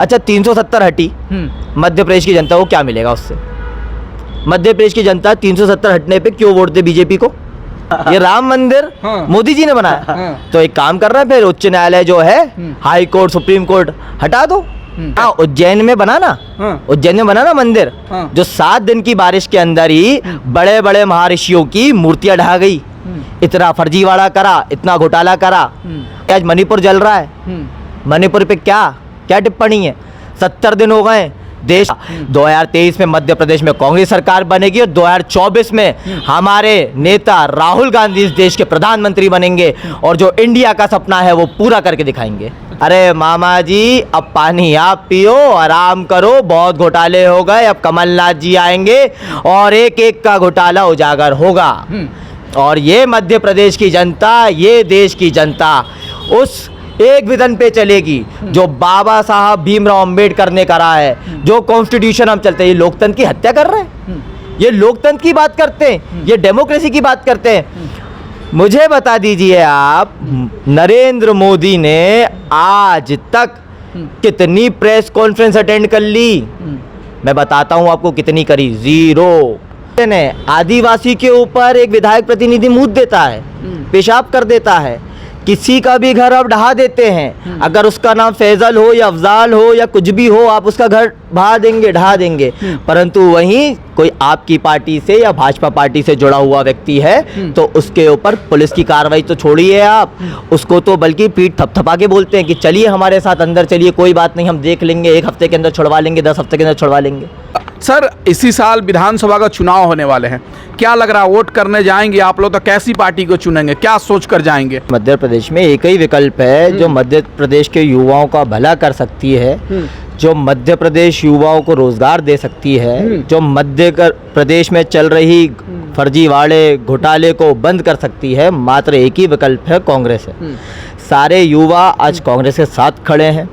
अच्छा 370 हटी, मध्य प्रदेश की जनता को क्या मिलेगा उससे? मध्य प्रदेश की जनता 370 हटने पे क्यों वोट दे बीजेपी को? ये राम मंदिर मोदी जी ने बनाया। तो एक काम कर रहा है, फिर उच्च न्यायालय जो है, हाई कोर्ट, सुप्रीम कोर्ट हटा दो। हाँ, उज्जैन में बनाना, उज्जैन में बनाना मंदिर जो 7 दिन की बारिश के अंदर ही बड़े बड़े महर्षियों की मूर्तियां ढहा गई। इतना फर्जीवाड़ा करा, इतना घोटाला करा। आज मणिपुर जल रहा है। मणिपुर पे क्या क्या टिप्पणी है? 70 दिन हो गए। देश 2023 में मध्य प्रदेश में कांग्रेस सरकार बनेगी और 2024 में हमारे नेता राहुल गांधी इस देश के प्रधानमंत्री बनेंगे और जो इंडिया का सपना है वो पूरा करके दिखाएंगे। अरे मामा जी, अब पानी आप पियो, आराम करो, बहुत घोटाले हो गए। अब कमलनाथ जी आएंगे और एक एक का घोटाला उजागर होगा। और ये मध्य प्रदेश की जनता, ये देश की जनता उस एक विजन पे चलेगी जो बाबा साहब भीमराव अंबेडकर ने करा है, जो कॉन्स्टिट्यूशन हम चलते हैं। ये लोकतंत्र की हत्या कर रहे हैं, ये लोकतंत्र की बात करते हैं, ये डेमोक्रेसी की बात करते हैं। मुझे बता दीजिए आप, नरेंद्र मोदी ने आज तक कितनी प्रेस कॉन्फ्रेंस अटेंड कर ली? मैं बताता हूं आपको कितनी करी, 0। आदिवासी के ऊपर एक विधायक प्रतिनिधि मुंह देता है, पेशाब कर देता है, किसी का भी घर अब ढहा देते हैं। अगर उसका नाम फैजल हो या अफजाल हो या कुछ भी हो, आप उसका घर ढहा देंगे, ढहा देंगे। परंतु वहीं कोई आपकी पार्टी से या भाजपा पार्टी से जुड़ा हुआ व्यक्ति है तो उसके ऊपर पुलिस की कार्रवाई तो छोड़िए आप, उसको तो बल्कि पीठ थपथपा के बोलते हैं कि चलिए हमारे साथ अंदर चलिए, कोई बात नहीं, हम देख लेंगे, 1 हफ्ते के अंदर छुड़वा लेंगे, 10 हफ्ते के अंदर छुड़वा लेंगे। सर, इसी साल विधानसभा का चुनाव होने वाले हैं, क्या लग रहा है वोट करने जाएंगे आप लोग तो कैसी पार्टी को चुनेंगे, क्या सोच कर जाएंगे? मध्य प्रदेश में एक ही विकल्प है जो मध्य प्रदेश के युवाओं का भला कर सकती है, जो मध्य प्रदेश युवाओं को रोजगार दे सकती है, जो मध्य प्रदेश में चल रही फर्जीवाड़े घोटाले को बंद कर सकती है। मात्र एक ही विकल्प है, कांग्रेस है। सारे युवा आज कांग्रेस के साथ खड़े हैं।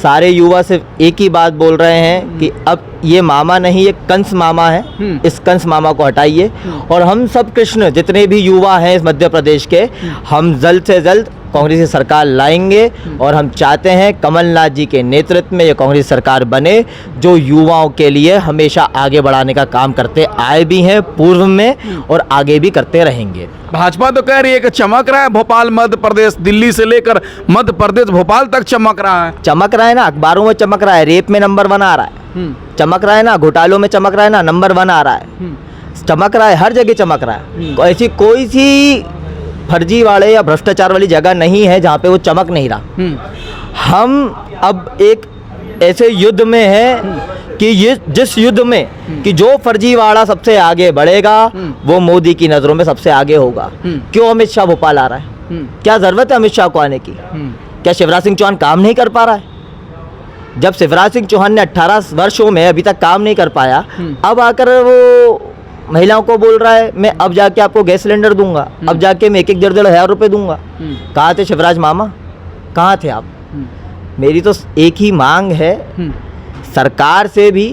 सारे युवा सिर्फ एक ही बात बोल रहे हैं कि अब ये मामा नहीं, ये कंस मामा है, इस कंस मामा को हटाइए। और हम सब कृष्ण जितने भी युवा हैं इस मध्य प्रदेश के, हम जल्द से जल्द कांग्रेस की सरकार लाएंगे और हम चाहते हैं कमलनाथ जी के नेतृत्व में ये कांग्रेस सरकार बने जो युवाओं के लिए हमेशा आगे बढ़ाने का काम करते आए भी हैं पूर्व में और आगे भी करते रहेंगे। भाजपा तो कह रही है कि चमक रहा है भोपाल मध्य प्रदेश, दिल्ली से लेकर मध्य प्रदेश भोपाल तक चमक रहा है। चमक रहा है ना, अखबारों में चमक रहा है, रेप में नंबर 1 आ रहा है, चमक रहा है ना, घोटालों में चमक रहा है ना, नंबर 1 आ रहा है, चमक रहा है, हर जगह चमक रहा है। ऐसी कोई सी फर्जीवाड़े या भ्रष्टाचार वाली जगह नहीं है जहाँ पे वो चमक नहीं रहा। हम अब एक ऐसे युद्ध में है कि ये जिस युद्ध में कि जो फर्जीवाड़ा सबसे आगे बढ़ेगा वो मोदी की नज़रों में सबसे आगे होगा। क्यों अमित शाह भोपाल आ रहा है? क्या ज़रूरत है अमित शाह को आने की? क्या शिवराज सिंह चौहान काम नहीं कर पा रहा है? जब शिवराज सिंह चौहान ने 18 वर्षों में अभी तक काम नहीं कर पाया, अब आकर वो महिलाओं को बोल रहा है मैं अब जाके आपको गैस सिलेंडर दूंगा, अब जाके मैं 1-1 हज़ार रुपये दूंगा। कहाँ थे शिवराज मामा, कहाँ थे आप? मेरी तो एक ही मांग है सरकार से भी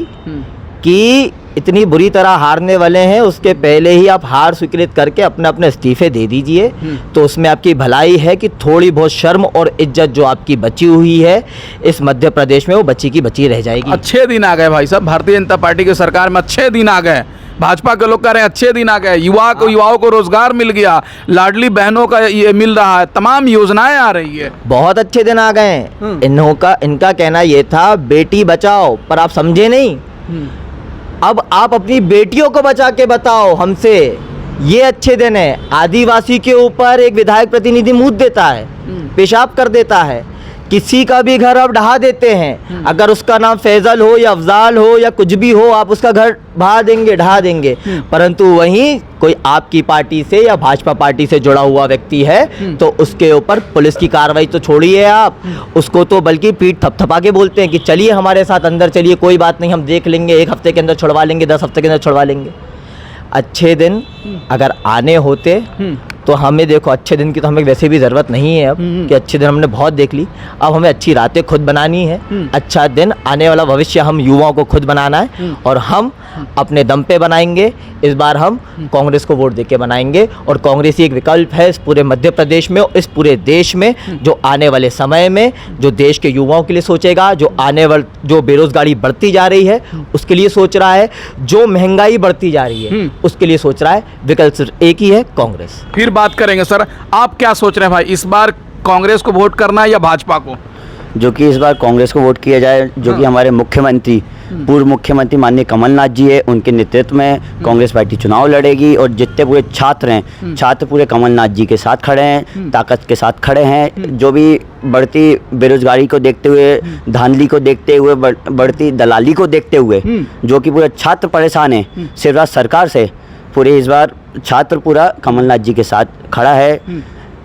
कि इतनी बुरी तरह हारने वाले हैं, उसके पहले ही आप हार स्वीकृत करके अपने अपने इस्तीफे दे दीजिए, तो उसमें आपकी भलाई है कि थोड़ी बहुत शर्म और इज्जत जो आपकी बची हुई है इस मध्य प्रदेश में वो बची की बची रह जाएगी। अच्छे दिन आ गए भाई साहब, भारतीय जनता पार्टी की सरकार में अच्छे दिन आ गए। भाजपा के लोग कह रहे हैं अच्छे दिन आ गए, युवाओं को रोजगार मिल गया, लाडली बहनों का ये मिल रहा है, तमाम योजनाएं आ रही है। बहुत अच्छे दिन आ गए। इनका कहना ये था बेटी बचाओ, पर आप समझे नहीं। अब आप अपनी बेटियों को बचा के बताओ हमसे, ये अच्छे दिन है। आदिवासी के ऊपर एक विधायक प्रतिनिधि मुंह देता है, पेशाब कर देता है, किसी का भी घर अब ढहा देते हैं। अगर उसका नाम फैजल हो या अफजाल हो या कुछ भी हो, आप उसका घर ढहा देंगे, ढहा देंगे। परंतु वहीं कोई आपकी पार्टी से या भाजपा पार्टी से जुड़ा हुआ व्यक्ति है तो उसके ऊपर पुलिस की कार्रवाई तो छोड़िए आप, उसको तो बल्कि पीठ थपथपा के बोलते हैं कि चलिए हमारे साथ अंदर चलिए, कोई बात नहीं, हम देख लेंगे, 1 हफ्ते के अंदर छुड़वा लेंगे, 10 हफ्ते के अंदर छुड़वा लेंगे। अच्छे दिन अगर आने होते तो हमें देखो अच्छे दिन की तो हमें वैसे भी ज़रूरत नहीं है अब कि अच्छे दिन हमने बहुत देख ली। अब हमें अच्छी रातें खुद बनानी है, अच्छा दिन आने वाला भविष्य हम युवाओं को खुद बनाना है और हम अपने दम पे बनाएंगे। इस बार हम कांग्रेस को वोट देके बनाएंगे और कांग्रेस ही एक विकल्प है इस पूरे मध्य प्रदेश में, इस पूरे देश में, जो आने वाले समय में जो देश के युवाओं के लिए सोचेगा, जो बेरोजगारी बढ़ती जा रही है उसके लिए सोच रहा है, जो महंगाई बढ़ती जा रही है उसके लिए सोच रहा है। विकल्प सिर्फ एक ही है, कांग्रेस। फिर बात करेंगे सर, आप क्या सोच रहे हैं भाई, इस बार कांग्रेस को वोट करना है या भाजपा को? जो कि इस बार कांग्रेस को वोट किया जाए, जो कि हमारे मुख्यमंत्री पूर्व मुख्यमंत्री माननीय कमलनाथ जी है, उनके नेतृत्व में कांग्रेस पार्टी चुनाव लड़ेगी और जितने पूरे छात्र हैं, छात्र पूरे कमलनाथ जी के साथ खड़े हैं, ताकत के साथ खड़े हैं। जो भी बढ़ती बेरोजगारी को देखते हुए, धांधली को देखते हुए, बढ़ती दलाली को देखते हुए जो कि पूरे छात्र परेशान हैं शिवराज सरकार से, पूरे इस बार छात्र पूरा कमलनाथ जी के साथ खड़ा है,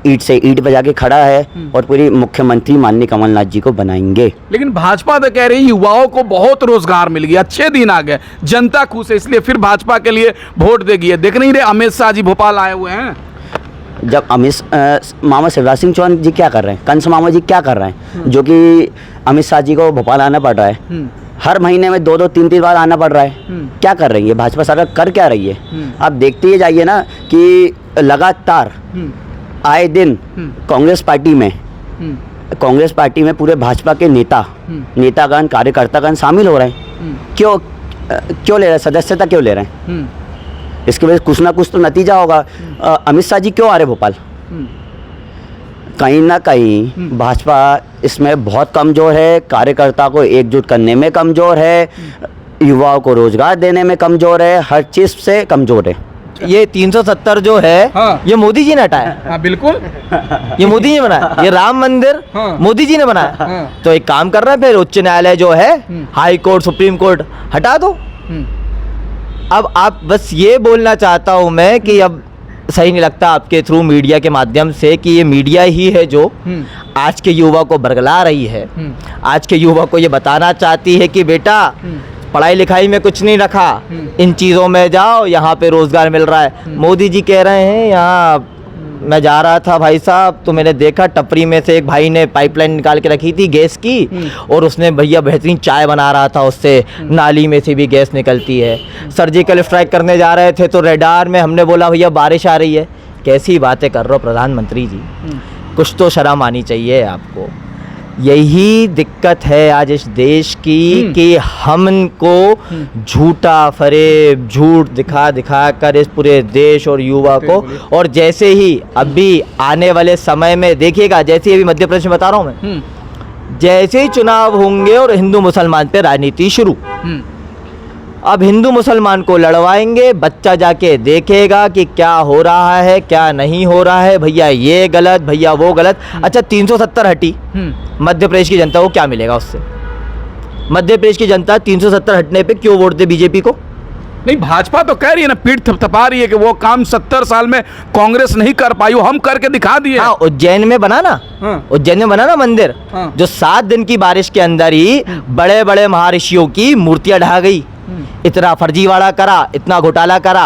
ईंट से ईंट बजा के खड़ा है और पूरी मुख्यमंत्री माननीय कमलनाथ जी को बनाएंगे। लेकिन भाजपा तो कह रही है युवाओं को बहुत रोजगार मिल गया, अच्छे दिन आ गए, जनता खुश है, इसलिए फिर भाजपा के लिए वोट देगी। देख नहीं रहे अमित शाह जी भोपाल आए हुए हैं। जब मामा शिवराज सिंह चौहान जी क्या कर रहे हैं, कंस मामा जी क्या कर रहे हैं, जो कि अमित शाह जी को भोपाल आना पड़ रहा है, हर महीने में 2-2, 3-3 बार आना पड़ रहा है। क्या कर रही है भाजपा सरकार, कर क्या रही है? आप देखते ही जाइए ना कि लगातार आए दिन कांग्रेस पार्टी में पूरे भाजपा के नेतागण, कार्यकर्तागण शामिल हो रहे हैं। क्यों ले रहे हैं, सदस्यता क्यों ले रहे हैं? इसके वजह से कुछ ना कुछ तो नतीजा होगा। अमित शाह जी क्यों आ रहे भोपाल? कहीं ना कहीं भाजपा इसमें बहुत कमज़ोर है, कार्यकर्ता को एकजुट करने में कमज़ोर है, युवाओं को रोजगार देने में कमज़ोर है, हर चीज़ से कमज़ोर है। ये 370 जो है ये मोदी जी ने हटाया। बिल्कुल, ये मोदी जी ने बनाया। ये राम मंदिर मोदी जी ने बनाया। तो एक काम कर रहा है, फिर उच्च न्यायालय जो है, हाई कोर्ट, सुप्रीम कोर्ट हटा दो। अब आप बस ये बोलना चाहता हूं मैं कि अब सही नहीं लगता आपके थ्रू मीडिया के माध्यम से कि ये मीडिया ही है जो आज के युवा को बरगला रही है, आज के युवा को ये बताना चाहती है कि बेटा पढ़ाई लिखाई में कुछ नहीं रखा, इन चीज़ों में जाओ, यहाँ पे रोज़गार मिल रहा है। मोदी जी कह रहे हैं, यहाँ मैं जा रहा था भाई साहब, तो मैंने देखा टपरी में से एक भाई ने पाइपलाइन निकाल के रखी थी गैस की, और उसने भैया बेहतरीन चाय बना रहा था, उससे नाली में से भी गैस निकलती है। सर्जिकल स्ट्राइक करने जा रहे थे तो रेडार में हमने बोला भैया बारिश आ रही है। कैसी बातें कर रहे हो प्रधानमंत्री जी, कुछ तो शर्म आनी चाहिए आपको। यही दिक्कत है आज इस देश की कि हमको झूठा फरेब, झूठ दिखा दिखा कर इस पूरे देश और युवा को, और जैसे ही अभी आने वाले समय में देखिएगा, जैसे ही अभी मध्य प्रदेश में बता रहा हूँ मैं, जैसे ही चुनाव होंगे और हिंदू मुसलमान पे राजनीति शुरू, अब हिंदू मुसलमान को लड़वाएंगे, बच्चा जाके देखेगा कि क्या हो रहा है क्या नहीं हो रहा है, भैया ये गलत, भैया वो गलत। अच्छा 370 हटी, मध्य प्रदेश की जनता को क्या मिलेगा उससे? मध्य प्रदेश की जनता 370 हटने पे क्यों वोट दे बीजेपी को? नहीं, भाजपा तो कह रही है ना, पीठ थपथपा रही है कि वो काम 70 साल में कांग्रेस नहीं कर पाई, वो हम करके दिखा दिए। हाँ, उज्जैन में बना ना, उज्जैन में बना ना मंदिर, जो 7 दिन की बारिश के अंदर ही बड़े बड़े महर्षियों की मूर्तियां ढहा गई, इतना फर्जीवाड़ा करा, इतना घोटाला करा।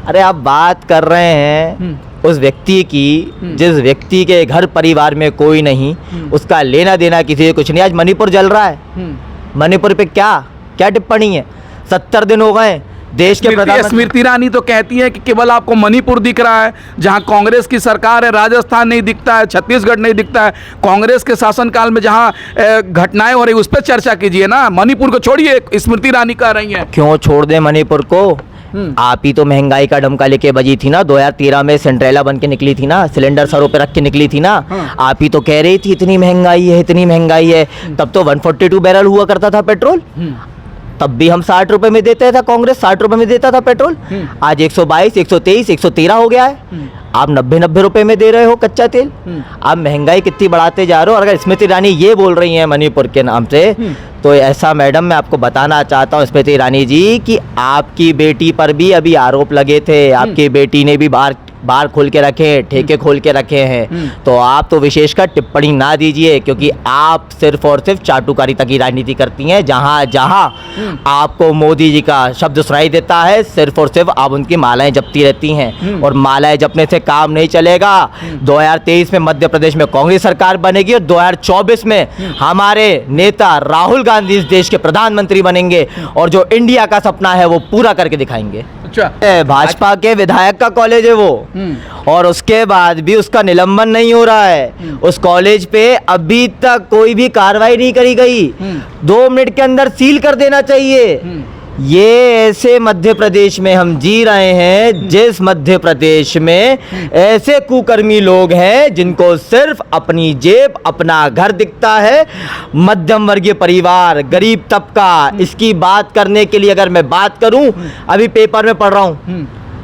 अरे आप बात कर रहे हैं उस व्यक्ति की जिस व्यक्ति के घर परिवार में कोई नहीं, उसका लेना देना किसी से कुछ नहीं। आज मणिपुर जल रहा है, मणिपुर पे क्या क्या टिप्पणी है? 70 दिन हो गए देश के प्रधानमंत्री। स्मृति ईरानी तो कहती है कि केवल आपको मणिपुर दिख रहा है, जहां कांग्रेस की सरकार है, राजस्थान नहीं दिखता है, छत्तीसगढ़ नहीं दिखता है। कांग्रेस के शासनकाल में जहां घटनाएं हो रही उस पर चर्चा कीजिए ना, मणिपुर को छोड़िए, स्मृति ईरानी कह रही है। क्यों छोड़ दे मणिपुर को? आप ही तो महंगाई का डमका लेके बजी थी ना, 2013 में सिंड्रेला बन के निकली थी ना, सिलेंडर सरों पे रख के निकली थी ना। आप ही तो कह रही थी इतनी महंगाई है, इतनी महंगाई है। तब तो 142 बैरल हुआ करता था पेट्रोल, तब भी हम 60 रुपए में देते था, कांग्रेस 60 रुपए में देता था पेट्रोल। आज 122, 123, 113 हो गया है। आप 90 रुपए में दे रहे हो कच्चा तेल। आप महंगाई कितनी बढ़ाते जा रहे हो। और अगर स्मृति ईरानी ये बोल रही हैं मणिपुर के नाम से, तो ऐसा मैडम मैं आपको बताना चाहता हूँ स्मृति ईरानी जी कि आपकी बेटी पर भी अभी आरोप लगे थे। आपकी बेटी ने भी बाहर बार खोल के रखे हैं, ठेके खोल के रखे हैं, तो आप तो विशेषकर टिप्पणी ना दीजिए, क्योंकि आप सिर्फ और सिर्फ चाटुकारिता की राजनीति करती हैं। जहां जहां आपको मोदी जी का शब्द सुनाई देता है, सिर्फ और सिर्फ आप उनकी मालाएं जपती रहती हैं, और मालाएं जपने से काम नहीं चलेगा। 2023 में मध्य प्रदेश में कांग्रेस सरकार बनेगी और 2024 में हमारे नेता राहुल गांधी इस देश के प्रधानमंत्री बनेंगे, और जो इंडिया का सपना है वो पूरा करके दिखाएंगे। अच्छा, भाजपा के विधायक का कॉलेज है वो, और उसके बाद भी उसका निलंबन नहीं हो रहा है। उस कॉलेज पे अभी तक कोई भी कार्रवाई नहीं करी गई। 2 मिनट के अंदर सील कर देना चाहिए। ये ऐसे मध्य प्रदेश में हम जी रहे हैं, जिस मध्य प्रदेश में ऐसे कुकर्मी लोग हैं जिनको सिर्फ अपनी जेब, अपना घर दिखता है। मध्यम वर्गीय परिवार, गरीब तबका, इसकी बात करने के लिए अगर मैं बात करूं, अभी पेपर में पढ़ रहा हूं,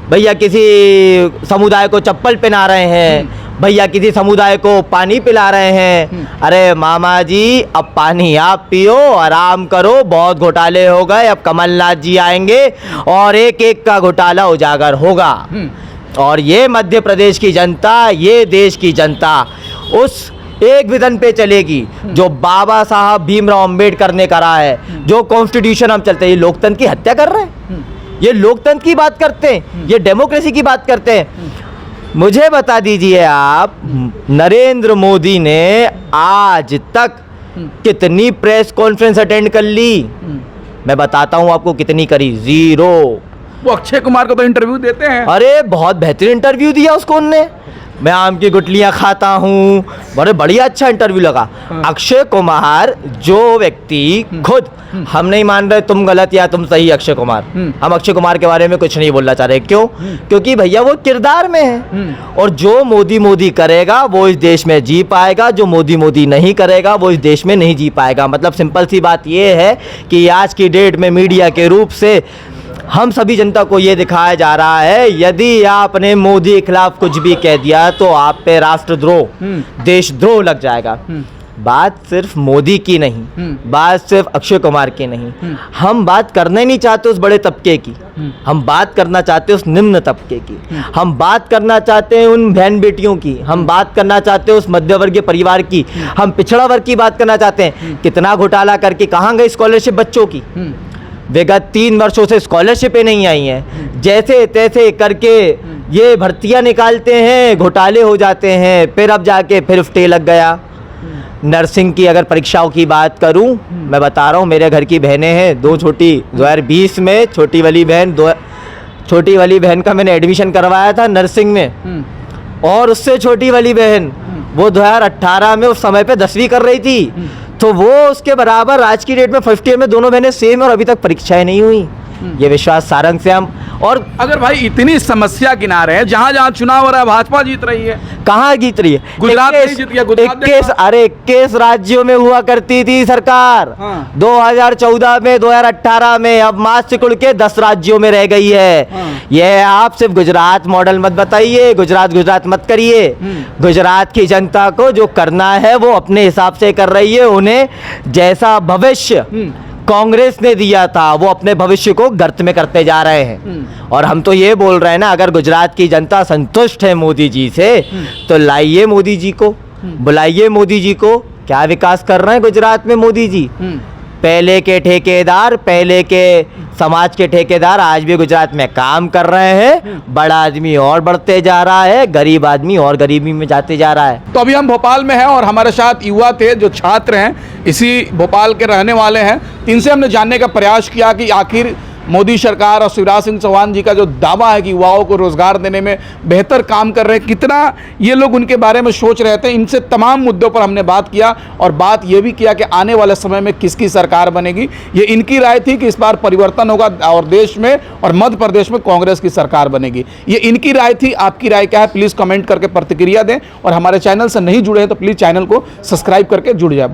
भैया किसी समुदाय को चप्पल पहना रहे हैं, भैया किसी समुदाय को पानी पिला रहे हैं। अरे मामा जी, अब पानी आप पियो, आराम करो, बहुत घोटाले हो गए, अब कमलनाथ जी आएंगे और एक एक का घोटाला उजागर होगा। और ये मध्य प्रदेश की जनता, ये देश की जनता उस एक विजन पे चलेगी जो बाबा साहब भीमराव अंबेडकर ने करा है। जो कॉन्स्टिट्यूशन हम चलते हैं, ये लोकतंत्र की हत्या कर रहे हैं, ये लोकतंत्र की बात करते हैं, ये डेमोक्रेसी की बात करते हैं। मुझे बता दीजिए आप, नरेंद्र मोदी ने आज तक कितनी प्रेस कॉन्फ्रेंस अटेंड कर ली? मैं बताता हूं आपको कितनी करी, 0। वो अक्षय कुमार को तो इंटरव्यू देते हैं। अरे बहुत बेहतरीन इंटरव्यू दिया उसको उनने, मैं आम की गुठलियां खाता हूँ, बड़े बढ़िया अच्छा इंटरव्यू लगा। अक्षय कुमार जो व्यक्ति खुद, हम नहीं मान रहे तुम गलत या तुम सही अक्षय कुमार, हम अक्षय कुमार के बारे में कुछ नहीं बोलना चाह रहे। क्यों? क्योंकि भैया वो किरदार में है, और जो मोदी मोदी करेगा वो इस देश में जी पाएगा, जो मोदी मोदी नहीं करेगा वो इस देश में नहीं जी पाएगा। मतलब सिंपल सी बात ये है कि आज की डेट में मीडिया के रूप से हम सभी जनता को ये दिखाया जा रहा है, यदि आपने मोदी के खिलाफ कुछ भी कह दिया तो आप पे राष्ट्रद्रोह, देशद्रोह लग जाएगा। बात सिर्फ मोदी की नहीं, बात सिर्फ अक्षय कुमार की नहीं, हम बात करना ही नहीं चाहते उस बड़े तबके की, हम बात करना चाहते हैं उस निम्न तबके की, हम बात करना चाहते हैं उन बहन बेटियों की, हम बात करना चाहते हैं उस मध्यवर्गीय परिवार की, हम पिछड़ा वर्ग की बात करना चाहते हैं। कितना घोटाला करके कहाँ गई स्कॉलरशिप बच्चों की? विगत 3 वर्षों से स्कॉलरशिपें नहीं आई हैं। जैसे तैसे करके ये भर्तियां निकालते हैं, घोटाले हो जाते हैं, फिर अब जाके फिर स्टे लग गया। नर्सिंग की अगर परीक्षाओं की बात करूं, मैं बता रहा हूं, मेरे घर की बहनें हैं 2 छोटी, 2020 में छोटी वाली बहन का मैंने एडमिशन करवाया था नर्सिंग में, और उससे छोटी वाली बहन वो 2018 में उस समय पे 10वीं कर रही थी, तो वो उसके बराबर आज की डेट में फर्स्ट ईयर में दोनों बहनें सेम, और अभी तक परीक्षाएं नहीं हुई। ये विश्वास सारंग से हम, और अगर भाई इतनी समस्या गिना रहे हैं, जहां जहां चुनाव हो रहा है भाजपा जीत रही है, कहाँ जीत रही है? गुजरात नहीं जीत गया, गुजरात 21 राज्यों में हुआ करती थी सरकार। 2014 में, 2018 में, अब मास सिकुड़ के 10 राज्यों में रह गई है। ये आप सिर्फ गुजरात मॉडल मत बताइए, गुजरात मत करिए। गुजरात की जनता को जो करना है वो अपने हिसाब से कर रही है। उन्हें जैसा भविष्य कांग्रेस ने दिया था, वो अपने भविष्य को गर्त में करते जा रहे हैं। और हम तो ये बोल रहे हैं ना, अगर गुजरात की जनता संतुष्ट है मोदी जी से, तो लाइए मोदी जी को, बुलाइए मोदी जी को। क्या विकास कर रहे हैं गुजरात में मोदी जी? पहले के ठेकेदार, पहले के समाज के ठेकेदार आज भी गुजरात में काम कर रहे हैं। बड़ा आदमी और बढ़ते जा रहा है, गरीब आदमी और गरीबी में जाते जा रहा है। तो अभी हम भोपाल में हैं और हमारे साथ युवा थे जो छात्र हैं, इसी भोपाल के रहने वाले हैं। इनसे हमने जानने का प्रयास किया कि आखिर मोदी सरकार और शिवराज सिंह चौहान जी का जो दावा है कि युवाओं को रोजगार देने में बेहतर काम कर रहे हैं, कितना ये लोग उनके बारे में सोच रहे थे। इनसे तमाम मुद्दों पर हमने बात किया, और बात ये भी किया कि आने वाले समय में किसकी सरकार बनेगी। ये इनकी राय थी कि इस बार परिवर्तन होगा और देश में और मध्य प्रदेश में कांग्रेस की सरकार बनेगी। ये इनकी राय थी। आपकी राय क्या है? प्लीज़ कमेंट करके प्रतिक्रिया दें, और हमारे चैनल से नहीं जुड़े हैं तो प्लीज़ चैनल को सब्सक्राइब करके जुड़ जाए।